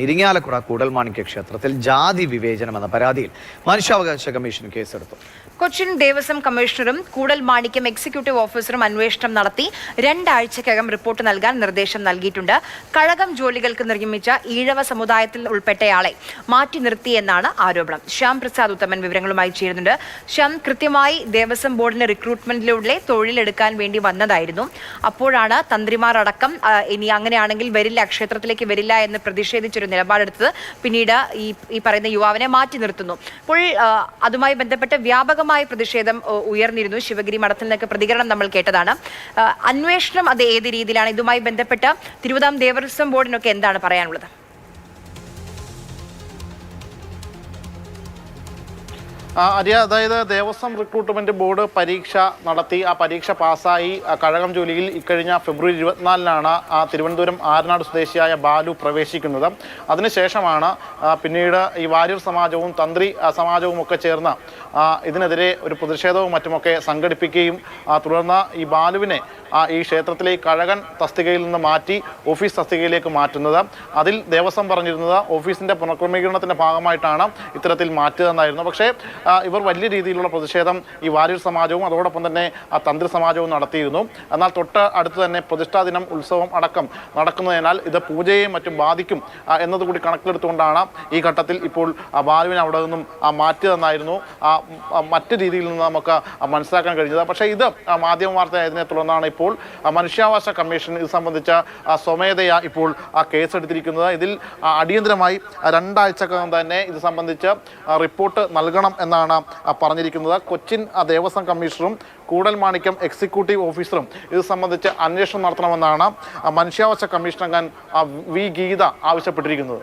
ഇരിങ്ങാലക്കുട കൂടൽമാണിക്യ ക്ഷേത്രത്തിൽ ജാതി വിവേചനം എന്ന പരാതിയിൽ മനുഷ്യാവകാശ കമ്മീഷൻ കേസെടുത്തു. കൊച്ചിൻ ദേവസ്വം കമ്മീഷണറും കൂടൽമാണിക്യം എക്സിക്യൂട്ടീവ് ഓഫീസറും അന്വേഷണം നടത്തി 2 ആഴ്ചക്കകം റിപ്പോർട്ട് നൽകാൻ നിർദ്ദേശം നൽകിയിട്ടുണ്ട്. കഴകം ജോലികൾക്ക് നിയമിച്ച ഈഴവ സമുദായത്തിൽ ഉൾപ്പെട്ടയാളെ മാറ്റി നിർത്തിയെന്നാണ് ആരോപണം. ശ്യാം പ്രസാദ് ഉത്തമൻ വിവരങ്ങളുമായി ചേരുന്നുണ്ട്. ശ്യാം, കൃത്യമായി ദേവസ്വം ബോർഡിന് റിക്രൂട്ട്മെന്റിലൂടെ തൊഴിലെടുക്കാൻ വേണ്ടി വന്നതായിരുന്നു. അപ്പോഴാണ് തന്ത്രിമാർ അടക്കം ഇനി അങ്ങനെയാണെങ്കിൽ വരില്ല, ക്ഷേത്രത്തിലേക്ക് വരില്ല എന്ന് പ്രതിഷേധിച്ചൊരു നിലപാടെടുത്തത്. പിന്നീട് ഈ പറയുന്ന യുവാവിനെ മാറ്റി നിർത്തുന്നു. അപ്പോൾ അതുമായി ബന്ധപ്പെട്ട് വ്യാപകമായ പ്രതിഷേധം ഉയർന്നിരുന്നു. ശിവഗിരി മഠത്തിൽ നിന്നൊക്കെ പ്രതികരണം നമ്മൾ കേട്ടതാണ്. അന്വേഷണം അത് ഏത് രീതിയിലാണ്? ഇതുമായി ബന്ധപ്പെട്ട് തിരുവിതാംകൂർ ദേവസ്വം ബോർഡിനൊക്കെ എന്താണ് പറയാനുള്ളത്? അതായത് ദേവസ്വം റിക്രൂട്ട്മെന്റ് ബോർഡ് പരീക്ഷ നടത്തി, ആ പരീക്ഷ പാസ്സായി കഴകം ജോലിയിൽ ഇക്കഴിഞ്ഞ ഫെബ്രുവരി 24-നാണ് തിരുവനന്തപുരം ആരനാട് സ്വദേശിയായ ബാലു പ്രവേശിക്കുന്നത്. അതിനുശേഷമാണ് പിന്നീട് ഈ വാര്യർ സമാജവും തന്ത്രി സമാജവും ഒക്കെ ചേർന്ന് ഇതിനെതിരെ ഒരു പ്രതിഷേധവും മറ്റുമൊക്കെ സംഘടിപ്പിക്കുകയും തുടർന്ന് ഈ ബാലുവിനെ ഈ ക്ഷേത്രത്തിലെ കഴകൻ തസ്തികയിൽ നിന്ന് മാറ്റി ഓഫീസ് തസ്തികയിലേക്ക് മാറ്റുന്നത്. അതിൽ ദേവസ്വം പറഞ്ഞിരുന്നത് ഓഫീസിന്റെ പുനഃക്രമീകരണത്തിന്റെ ഭാഗമായിട്ടാണ് ഇത്തരത്തിൽ മാറ്റുകയെന്നായിരുന്നു. പക്ഷേ ഇവർ വലിയ രീതിയിലുള്ള പ്രതിഷേധം ഈ വാര്യർ സമാജവും അതോടൊപ്പം തന്നെ തന്ത്രി സമാജവും നടത്തിയിരുന്നു. എന്നാൽ തൊട്ട് അടുത്ത് തന്നെ പ്രതിഷ്ഠാ ദിനം ഉത്സവം അടക്കം നടക്കുന്നതിനാൽ ഇത് പൂജയെയും മറ്റും ബാധിക്കും എന്നതുകൂടി കണക്കിലെടുത്തുകൊണ്ടാണ് ഈ ഘട്ടത്തിൽ ഇപ്പോൾ ബാലുവിനെ അവിടെ നിന്നും മാറ്റിയതെന്നായിരുന്നു മറ്റു രീതിയിൽ നിന്ന് നമുക്ക് മനസ്സിലാക്കാൻ കഴിഞ്ഞത്. പക്ഷേ ഇത് മാധ്യമ വാർത്തയായതിനെ തുടർന്നാണ് ഇപ്പോൾ മനുഷ്യാവകാശ കമ്മീഷൻ ഇത് സംബന്ധിച്ച സ്വമേധയാ ഇപ്പോൾ കേസെടുത്തിരിക്കുന്നത്. ഇതിൽ അടിയന്തരമായി 2 ആഴ്ചക്കകം തന്നെ ഇത് സംബന്ധിച്ച് റിപ്പോർട്ട് നൽകണം എന്നാണ് പറഞ്ഞിരിക്കുന്നത്. കൊച്ചിൻ ദേവസ്വം കമ്മീഷണറും കൂടൽമാണിക്യം എക്സിക്യൂട്ടീവ് ഓഫീസറും ഇത് സംബന്ധിച്ച് അന്വേഷണം നടത്തണമെന്നാണ് മനുഷ്യാവകാശ കമ്മീഷൻ അംഗം വി ഗീത ആവശ്യപ്പെട്ടിരിക്കുന്നത്.